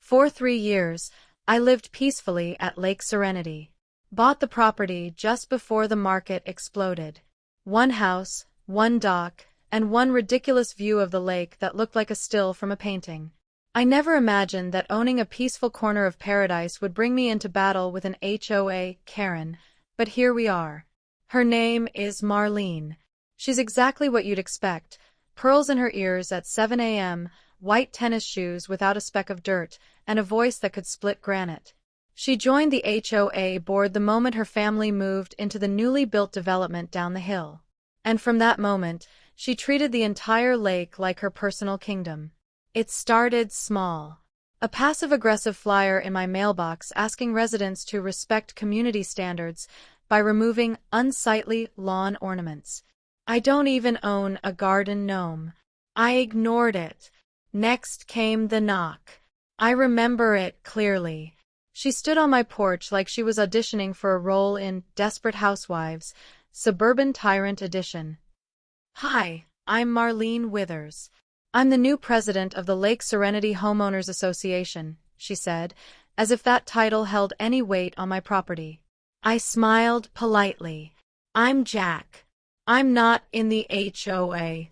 For 3 years, I lived peacefully at Lake Serenity. Bought the property just before the market exploded. One house, one dock, and one ridiculous view of the lake that looked like a still from a painting. I never imagined that owning a peaceful corner of paradise would bring me into battle with an HOA Karen, but here we are. Her name is Marlene. She's exactly what you'd expect. Pearls in her ears at 7 a.m., white tennis shoes without a speck of dirt, and a voice that could split granite. She joined the HOA board the moment her family moved into the newly built development down the hill. And from that moment, she treated the entire lake like her personal kingdom. It started small. A passive-aggressive flyer in my mailbox asking residents to respect community standards by removing unsightly lawn ornaments. I don't even own a garden gnome. I ignored it. Next came the knock. I remember it clearly. She stood on my porch like she was auditioning for a role in Desperate Housewives, Suburban Tyrant Edition. "Hi, I'm Marlene Withers. I'm the new president of the Lake Serenity Homeowners Association," she said, as if that title held any weight on my property. I smiled politely. "I'm Jack. I'm not in the HOA."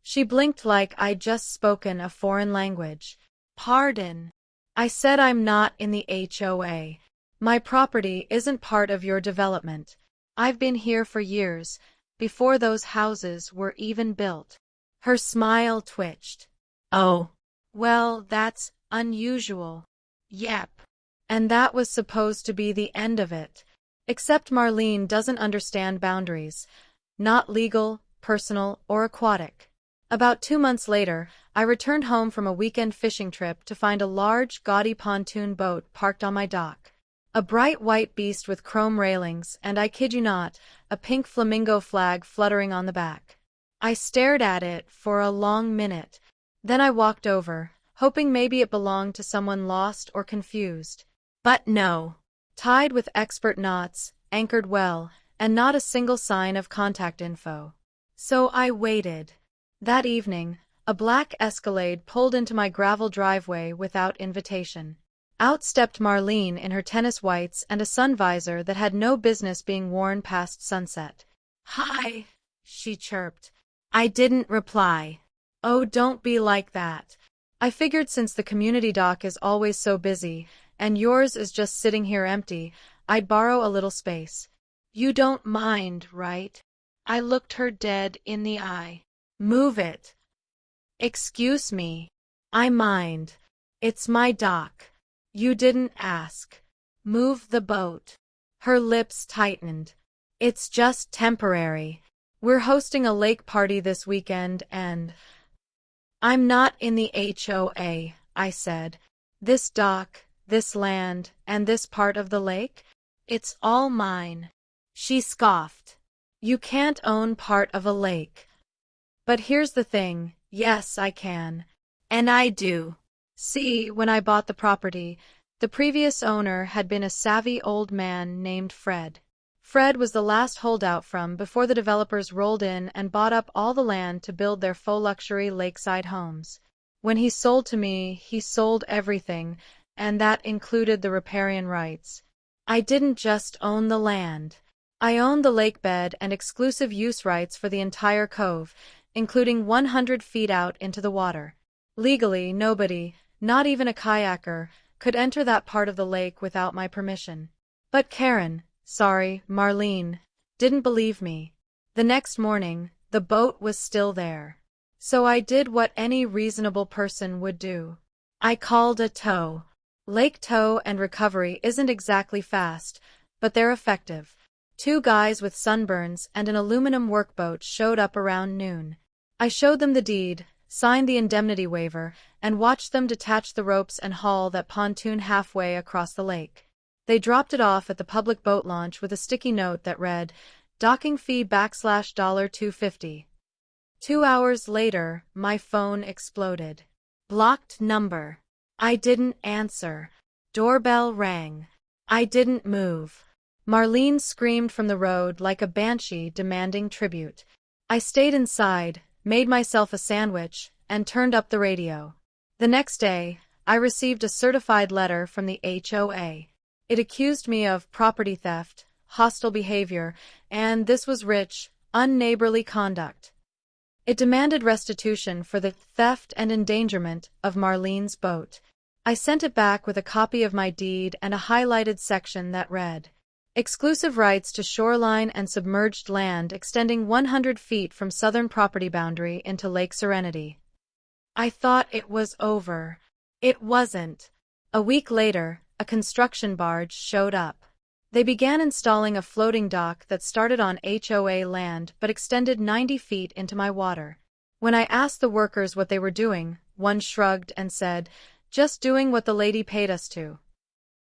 She blinked like I'd just spoken a foreign language. "Pardon." I said, "I'm not in the HOA. My property isn't part of your development. I've been here for years, before those houses were even built." Her smile twitched. "Oh, well, that's unusual." "Yep." And that was supposed to be the end of it. Except Marlene doesn't understand boundaries. Not legal, personal, or aquatic. About 2 months later, I returned home from a weekend fishing trip to find a large, gaudy pontoon boat parked on my dock. A bright white beast with chrome railings and, I kid you not, a pink flamingo flag fluttering on the back. I stared at it for a long minute. Then I walked over, hoping maybe it belonged to someone lost or confused. But no. Tied with expert knots, anchored well, and not a single sign of contact info. So I waited. That evening, a black Escalade pulled into my gravel driveway without invitation. Out stepped Marlene in her tennis whites and a sun visor that had no business being worn past sunset. "Hi," she chirped. I didn't reply. "Oh, don't be like that. I figured since the community dock is always so busy, and yours is just sitting here empty, I'd borrow a little space. You don't mind, right?" I looked her dead in the eye. "Move it." "Excuse me. I mind. It's my dock. You didn't ask." "Move the boat." Her lips tightened. "It's just temporary. We're hosting a lake party this weekend and—" "I'm not in the HOA," I said. "This dock, this land, and this part of the lake? It's all mine." She scoffed. "You can't own part of a lake." "But here's the thing, yes, I can. And I do." See, when I bought the property, the previous owner had been a savvy old man named Fred. Fred was the last holdout from before the developers rolled in and bought up all the land to build their faux luxury lakeside homes. When he sold to me, he sold everything, and that included the riparian rights. I didn't just own the land. I owned the lake bed and exclusive use rights for the entire cove, including 100 feet out into the water. Legally, nobody, not even a kayaker, could enter that part of the lake without my permission. But Marlene, didn't believe me. The next morning, the boat was still there. So I did what any reasonable person would do. I called a tow. Lake tow and recovery isn't exactly fast, but they're effective. 2 guys with sunburns and an aluminum workboat showed up around noon. I showed them the deed, signed the indemnity waiver, and watched them detach the ropes and haul that pontoon halfway across the lake. They dropped it off at the public boat launch with a sticky note that read, "Docking fee $250." 2 hours later, my phone exploded. Blocked number. I didn't answer. Doorbell rang. I didn't move. Marlene screamed from the road like a banshee demanding tribute. I stayed inside, made myself a sandwich, and turned up the radio. The next day, I received a certified letter from the HOA. It accused me of property theft, hostile behavior, and this was rich, unneighborly conduct. It demanded restitution for the theft and endangerment of Marlene's boat. I sent it back with a copy of my deed and a highlighted section that read, "Exclusive rights to shoreline and submerged land extending 100 feet from southern property boundary into Lake Serenity." I thought it was over. It wasn't. A week later, a construction barge showed up. They began installing a floating dock that started on HOA land but extended 90 feet into my water. When I asked the workers what they were doing, one shrugged and said, "Just doing what the lady paid us to."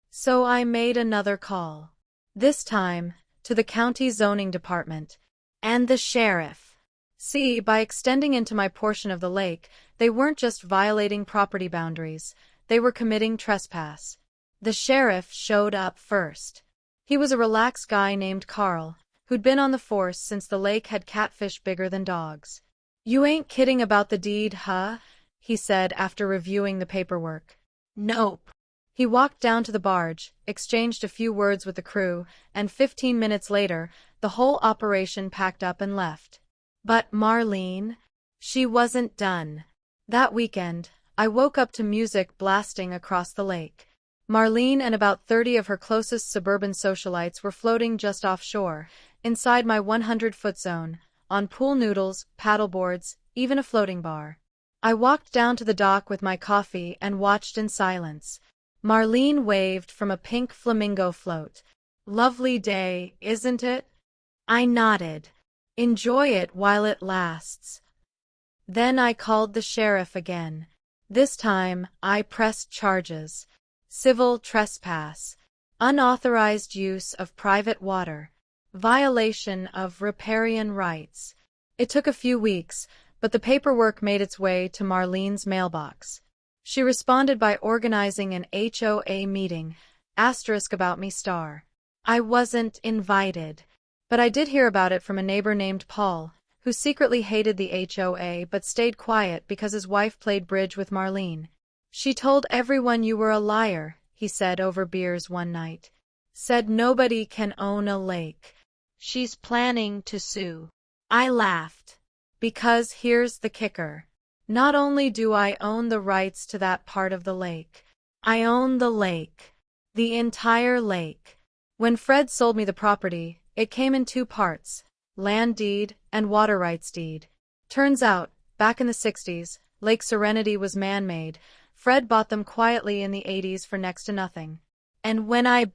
So I made another call. This time, to the county zoning department and the sheriff. See, by extending into my portion of the lake, they weren't just violating property boundaries, they were committing trespass. The sheriff showed up first. He was a relaxed guy named Carl, who'd been on the force since the lake had catfish bigger than dogs. "You ain't kidding about the deed, huh?" he said after reviewing the paperwork. "Nope." He walked down to the barge, exchanged a few words with the crew, and 15 minutes later, the whole operation packed up and left. But Marlene? She wasn't done. That weekend, I woke up to music blasting across the lake. Marlene and about 30 of her closest suburban socialites were floating just offshore, inside my 100-foot zone, on pool noodles, paddleboards, even a floating bar. I walked down to the dock with my coffee and watched in silence. Marlene waved from a pink flamingo float. "Lovely day, isn't it?" I nodded. "Enjoy it while it lasts." Then I called the sheriff again. This time, I pressed charges. Civil trespass, unauthorized use of private water, violation of riparian rights. It took a few weeks, but the paperwork made its way to Marlene's mailbox. She responded by organizing an HOA meeting, about me star. I wasn't invited, but I did hear about it from a neighbor named Paul, who secretly hated the HOA but stayed quiet because his wife played bridge with Marlene. "She told everyone you were a liar," he said over beers one night. "Said nobody can own a lake. She's planning to sue." I laughed. Because here's the kicker. Not only do I own the rights to that part of the lake, I own the lake. The entire lake. When Fred sold me the property, it came in two parts, land deed and water rights deed. Turns out, back in the 60s, Lake Serenity was man-made. Fred bought them quietly in the 80s for next to nothing. And when I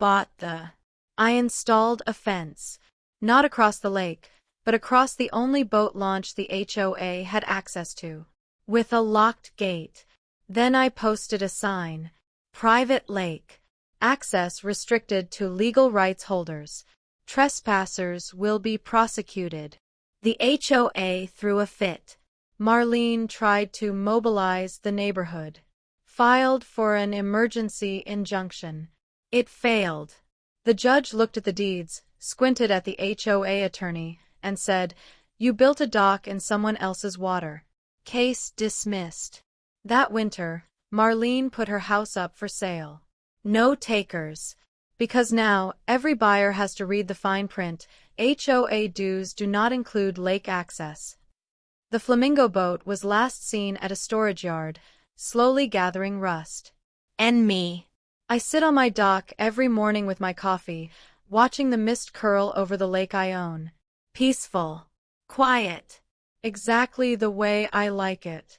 I installed a fence. Not across the lake, but across the only boat launch the HOA had access to. With a locked gate. Then I posted a sign. Private lake. Access restricted to legal rights holders. Trespassers will be prosecuted. The HOA threw a fit. Marlene tried to mobilize the neighborhood. Filed for an emergency injunction. It failed. The judge looked at the deeds, squinted at the HOA attorney, and said, "You built a dock in someone else's water. Case dismissed." That winter, Marlene put her house up for sale. No takers. Because now, every buyer has to read the fine print. HOA dues do not include lake access. The flamingo boat was last seen at a storage yard, slowly gathering rust. And me. I sit on my dock every morning with my coffee, watching the mist curl over the lake I own. Peaceful. Quiet. Exactly the way I like it.